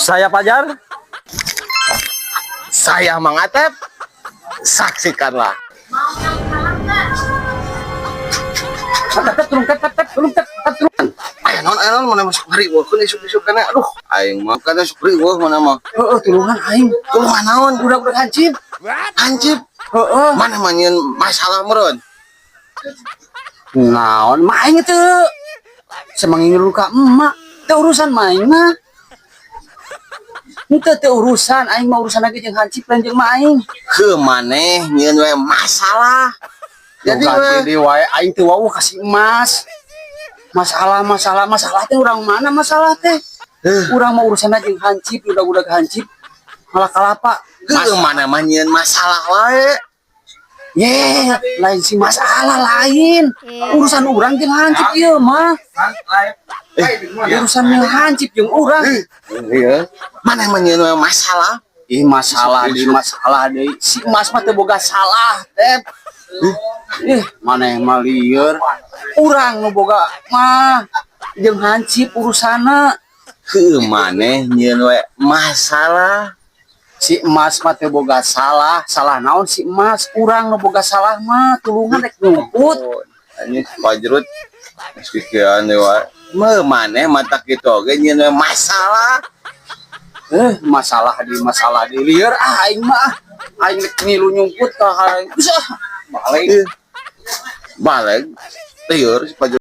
Saya Fajar. Saya Mang Atep. Saksikanlah. Ayo non mana masuk hari wah kan isuk kana aduh aing mah kana sukri wah mana mah Tulungan aing. kumaha naon Udah hancip. hancip mana mah nyeun masalah meureun Naon main itu. Semangin luka emak. Teu urusan main mah. Teu urusan aing mah urusan lagi jeung hancip lain jeung main. ke maneh nyeun we masalah Jadi jadi di wae aing teu wau kasih emas. Masalah teh urang mana masalah teh? Urang mau urusan aja hancip, udah hancip. Malah kalapa. ke mana mah nyeun masalah wae Lain si masalah lain. Urusan urang jeung hancip ieu mah. Urusan yang hancip jeung urang. iya mana mah nyeun we masalah Masalah deui. Si emas mah teu boga salah, teh. Mana yang mah lieur. Urang nu boga mah jeung hancip urusana. ke maneh nyeun we masalah Si emas mah teu boga salah naon si emas, urang nu boga salah mah tulungan rek nyumput. anjing Fajrut pikiran deui wae meuh maneh mata kitu oge nyeun we masalah Masalah di lieur aing mah aing rek ngilu nyumput ka hareup balik balik lieur si Fajrut